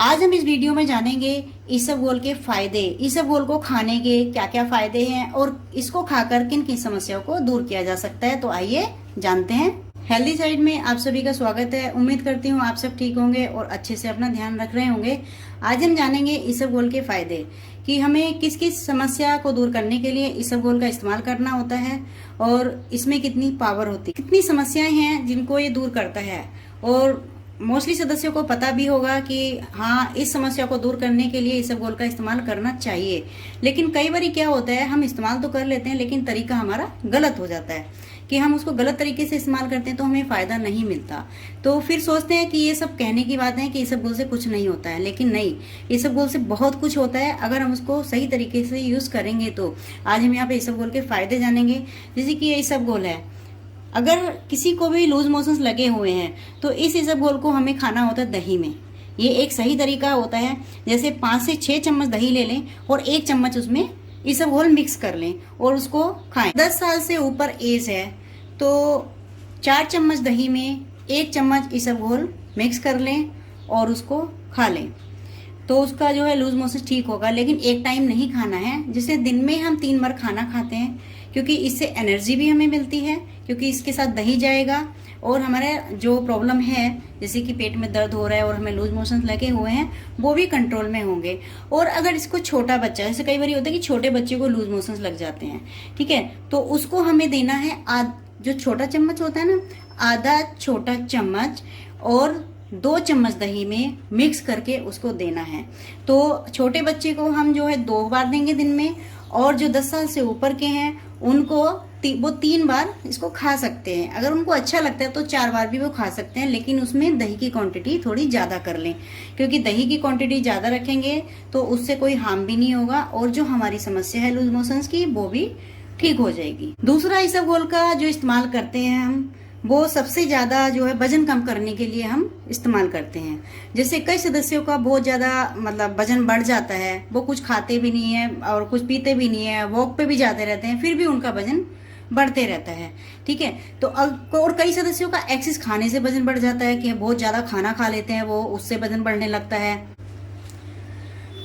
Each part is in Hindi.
आज हम इस वीडियो में जानेंगे इसबगोल के फायदे, इसबगोल को खाने के क्या क्या फायदे हैं और इसको खाकर किन किन समस्याओं को दूर किया जा सकता है। तो आइए जानते हैं। हेल्दी साइड में आप सभी का स्वागत है। उम्मीद करती हूँ आप सब ठीक होंगे और अच्छे से अपना ध्यान रख रहे होंगे। आज हम जानेंगे इसबगोल के फायदे कि हमें किस किस समस्या को दूर करने के लिए इसबगोल का इस्तेमाल करना होता है और इसमें कितनी पावर होती है, कितनी समस्याएं हैं जिनको ये दूर करता है। और मोस्टली सदस्यों को पता भी होगा कि हाँ, इस समस्या को दूर करने के लिए इसबगोल का इस्तेमाल करना चाहिए। लेकिन कई बार क्या होता है, हम इस्तेमाल तो कर लेते हैं लेकिन तरीका हमारा गलत हो जाता है कि हम उसको गलत तरीके से इस्तेमाल करते हैं तो हमें फायदा नहीं मिलता। तो फिर सोचते हैं कि ये सब कहने की बात है कि इसबगोल से कुछ नहीं होता है, लेकिन नहीं, इसबगोल से बहुत कुछ होता है अगर हम उसको सही तरीके से यूज करेंगे। तो आज हम यहाँ पे इसबगोल के फायदे जानेंगे। जैसे कि ये इसबगोल है, अगर किसी को भी लूज मोशंस लगे हुए हैं तो इस इसबगोल को हमें खाना होता है दही में। ये एक सही तरीका होता है। जैसे 5 से 6 चम्मच दही ले लें और 1 चम्मच उसमें इसबगोल मिक्स कर लें और उसको खाएं। 10 साल से ऊपर एज है तो 4 चम्मच दही में 1 चम्मच इसबगोल मिक्स कर लें और उसको खा लें तो उसका जो है लूज मोशन ठीक होगा। लेकिन एक टाइम नहीं खाना है, जिसे दिन में हम 3 बार खाना खाते हैं, क्योंकि इससे एनर्जी भी हमें मिलती है, क्योंकि इसके साथ दही जाएगा और हमारे जो प्रॉब्लम है जैसे कि पेट में दर्द हो रहा है और हमें लूज मोशन लगे हुए हैं वो भी कंट्रोल में होंगे। और अगर इसको छोटा बच्चा, जैसे कई बार होता है कि छोटे बच्चे को लूज मोशन लग जाते हैं, ठीक है, तो उसको हमें देना है जो छोटा चम्मच होता है ना, आधा छोटा चम्मच और 2 चम्मच दही में मिक्स करके उसको देना है। तो छोटे बच्चे को हम जो है 2 बार देंगे दिन में, और जो 10 साल से ऊपर के हैं उनको वो 3 बार इसको खा सकते हैं। अगर उनको अच्छा लगता है तो 4 बार भी वो खा सकते हैं, लेकिन उसमें दही की क्वांटिटी थोड़ी ज्यादा कर लें, क्योंकि दही की क्वांटिटी ज्यादा रखेंगे तो उससे कोई हार्म भी नहीं होगा और जो हमारी समस्या है लूज मोशंस की वो भी ठीक हो जाएगी। दूसरा इसबगोल का जो इस्तेमाल करते हैं हम, वो सबसे ज्यादा जो है वजन कम करने के लिए हम इस्तेमाल करते हैं। जैसे कई सदस्यों का बहुत ज्यादा मतलब वजन बढ़ जाता है, वो कुछ खाते भी नहीं है और कुछ पीते भी नहीं है, वॉक पे भी जाते रहते हैं, फिर भी उनका वजन बढ़ते रहता है, ठीक है। तो और कई सदस्यों का एक्सेस खाने से वजन बढ़ जाता है कि बहुत ज्यादा खाना खा लेते हैं, वो उससे वजन बढ़ने लगता है।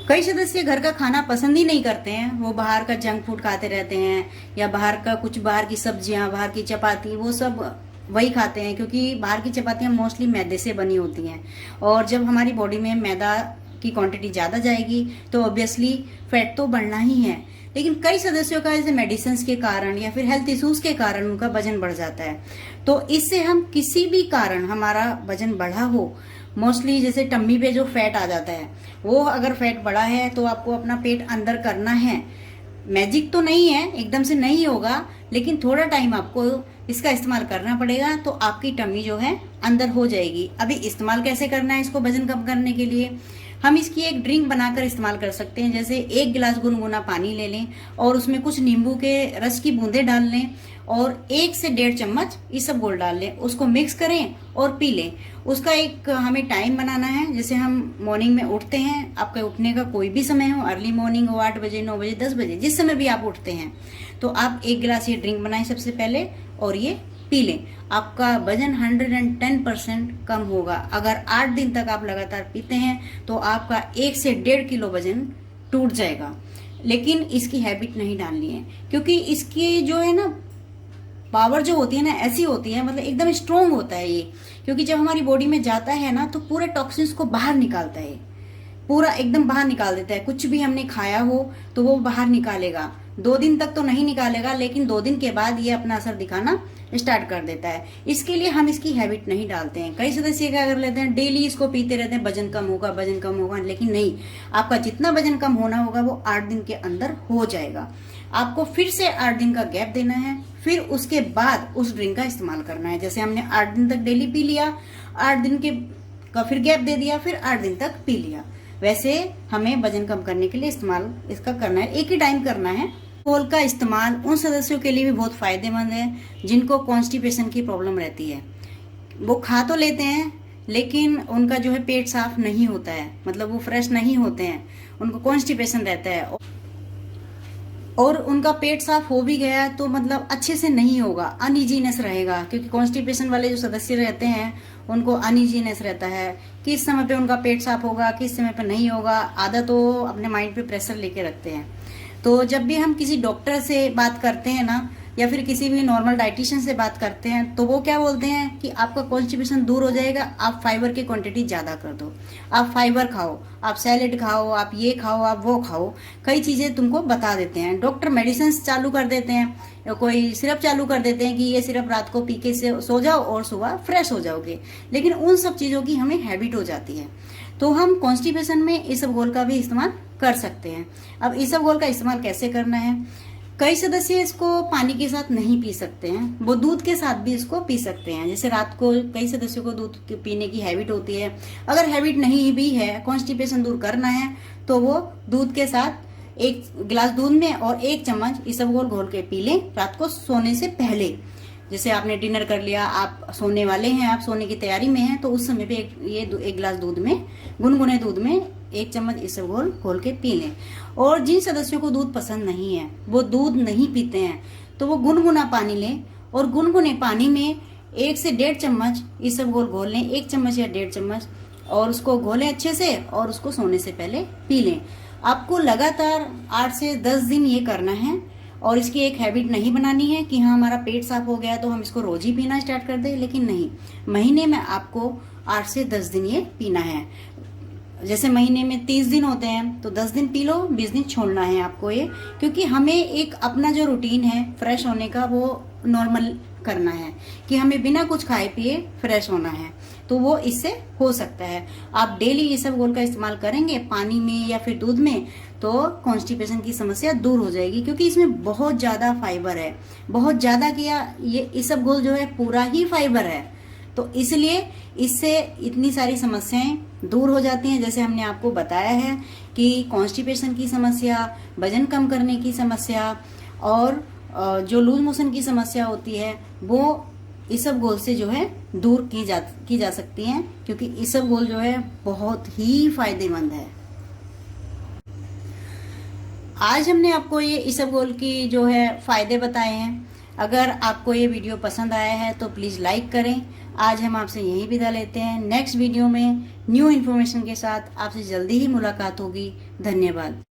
कई सदस्य घर का खाना पसंद ही नहीं करते हैं, वो बाहर का जंक फूड खाते रहते हैं या बाहर की सब्जियां, बाहर की चपाती, वो सब वही खाते हैं, क्योंकि बाहर की चपातियां मोस्टली मैदे से बनी होती हैं और जब हमारी बॉडी में मैदा की क्वांटिटी ज़्यादा जाएगी तो ऑब्वियसली फैट तो बढ़ना ही है। लेकिन कई सदस्यों का जैसे मेडिसिन के कारण या फिर हेल्थ इश्यूज के कारण उनका वजन बढ़ जाता है। तो इससे हम किसी भी कारण हमारा वजन बढ़ा हो, मोस्टली जैसे टम्मी पे जो फैट आ जाता है, वो अगर फैट बढ़ा है तो आपको अपना पेट अंदर करना है। मैजिक तो नहीं है, एकदम से नहीं होगा, लेकिन थोड़ा टाइम आपको इसका इस्तेमाल करना पड़ेगा तो आपकी टमी जो है अंदर हो जाएगी। अभी इस्तेमाल कैसे करना है इसको वजन कम करने के लिए, हम इसकी एक ड्रिंक बनाकर इस्तेमाल कर सकते हैं। जैसे 1 गिलास गुनगुना पानी ले लें और उसमें कुछ नींबू के रस की बूंदें डाल लें और 1 से 1.5 चम्मच इसबगोल डाल लें, उसको मिक्स करें और पी लें। उसका एक हमें टाइम बनाना है। जैसे हम मॉर्निंग में उठते हैं, आपके उठने का कोई भी समय हो, अर्ली मॉर्निंग हो, 8 बजे, 9 बजे, 10 बजे, जिस समय भी आप उठते हैं, तो आप 1 गिलास ये ड्रिंक बनाएं सबसे पहले और ये पी लें। आपका वजन 110% कम होगा। अगर 8 दिन तक आप लगातार पीते हैं तो आपका 1 से 1.5 किलो वजन टूट जाएगा। लेकिन इसकी हैबिट नहीं डालनी है, क्योंकि इसकी जो है ना पावर जो होती है ना, ऐसी होती है, मतलब एकदम स्ट्रोंग होता है ये, क्योंकि जब हमारी बॉडी में जाता है ना तो पूरे टॉक्सिन्स को बाहर निकालता है, पूरा एकदम बाहर निकाल देता है। कुछ भी हमने खाया हो तो वो बाहर निकालेगा। 2 दिन तक तो नहीं निकालेगा, लेकिन 2 दिन के बाद ये अपना असर दिखाना स्टार्ट कर देता है। इसके लिए हम इसकी हैबिट नहीं डालते हैं। कई सदस्य क्या कर लेते हैं, डेली इसको पीते रहते हैं, वजन कम होगा, वजन कम होगा, लेकिन नहीं, आपका जितना वजन कम होना होगा वो 8 दिन के अंदर हो जाएगा। आपको फिर से 8 दिन का गैप देना है, फिर उसके बाद उस ड्रिंक का इस्तेमाल करना है। जैसे हमने 8 दिन तक डेली पी लिया, 8 दिन का फिर गैप दे दिया, फिर 8 दिन तक पी लिया, वैसे हमें वजन कम करने के लिए इस्तेमाल इसका करना है, एक ही टाइम करना है। इसबगोल का इस्तेमाल उन सदस्यों के लिए भी बहुत फायदेमंद है जिनको कॉन्स्टिपेशन की प्रॉब्लम रहती है। वो खा तो लेते हैं लेकिन उनका जो है पेट साफ नहीं होता है, मतलब वो फ्रेश नहीं होते हैं, उनको कॉन्स्टिपेशन रहता है। और उनका पेट साफ हो भी गया तो मतलब अच्छे से नहीं होगा, अनइजीनेस रहेगा, क्योंकि कॉन्स्टिपेशन वाले जो सदस्य रहते हैं उनको अनइजीनेस रहता है। किस समय पे उनका पेट साफ होगा, किस समय पे नहीं होगा, आधा तो अपने माइंड पे प्रेशर लेके रखते हैं। तो जब भी हम किसी डॉक्टर से बात करते हैं ना, या फिर किसी भी नॉर्मल डाइटिशियन से बात करते हैं, तो वो क्या बोलते हैं कि आपका कॉन्स्टिपेशन दूर हो जाएगा, आप फाइबर की क्वांटिटी ज़्यादा कर दो, आप फाइबर खाओ, आप सैलेड खाओ, आप ये खाओ, आप वो खाओ, कई चीज़ें तुमको बता देते हैं। डॉक्टर मेडिसिन चालू कर देते हैं, या कोई सिरप चालू कर देते हैं कि ये सिरप रात को पी के से सो जाओ और सुबह फ्रेश हो जाओगे, लेकिन उन सब चीज़ों की हमें हैबिट हो जाती है। तो हम कॉन्स्टिपेशन में इसबगोल का भी इस्तेमाल कर सकते हैं। अब इसबगोल का इस्तेमाल कैसे करना है, कई सदस्य इसको पानी के साथ नहीं पी सकते हैं, वो दूध के साथ भी इसको पी सकते हैं। जैसे रात को कई सदस्यों को दूध पीने की हैबिट होती है, अगर हैबिट नहीं भी है, कॉन्स्टिपेशन दूर करना है, तो वो दूध के साथ 1 गिलास दूध में और 1 चम्मच इसबगोल घोल के पी लें रात को सोने से पहले। जैसे आपने डिनर कर लिया, आप सोने वाले हैं, आप सोने की तैयारी में हैं, तो उस समय पे एक गिलास दूध में, गुनगुने दूध में 1 चम्मच इसबगोल घोल के पी लें। और जिन सदस्यों को दूध पसंद नहीं है, वो दूध नहीं पीते हैं, तो वो गुनगुना पानी लें और गुनगुने पानी में 1 से 1.5 चम्मच इसबगोल घोल लें, 1 चम्मच या 1.5 चम्मच, और उसको घोलें अच्छे से और उसको सोने से पहले पी लें। आपको लगातार 8 से 10 दिन ये करना है, और इसकी एक हैबिट नहीं बनानी है कि हाँ हमारा पेट साफ हो गया तो हम इसको रोज ही पीना स्टार्ट कर दें, लेकिन नहीं, महीने में आपको 8 से 10 दिन ये पीना है। जैसे महीने में 30 दिन होते हैं तो 10 दिन पी लो, 20 दिन छोड़ना है आपको ये, क्योंकि हमें एक अपना जो रूटीन है फ्रेश होने का वो नॉर्मल करना है कि हमें बिना कुछ खाए पिए फ्रेश होना है, तो वो इससे हो सकता है। आप डेली इसबगोल का इस्तेमाल करेंगे पानी में या फिर दूध में, तो कॉन्स्टिपेशन की समस्या दूर हो जाएगी, क्योंकि इसमें बहुत ज्यादा फाइबर है, बहुत ज्यादा किया, ये इसबगोल जो है पूरा ही फाइबर है, तो इसलिए इससे इतनी सारी समस्याएं दूर हो जाती हैं। जैसे हमने आपको बताया है कि कॉन्स्टिपेशन की समस्या, वजन कम करने की समस्या, और जो लूज मोशन की समस्या होती है, वो इसबगोल से जो है दूर की जा सकती हैं, क्योंकि इसबगोल जो है बहुत ही फायदेमंद है। आज हमने आपको ये इसबगोल की जो है फायदे बताए हैं। अगर आपको ये वीडियो पसंद आया है तो प्लीज़ लाइक करें। आज हम आपसे यही विदा लेते हैं। नेक्स्ट वीडियो में न्यू इन्फॉर्मेशन के साथ आपसे जल्दी ही मुलाकात होगी। धन्यवाद।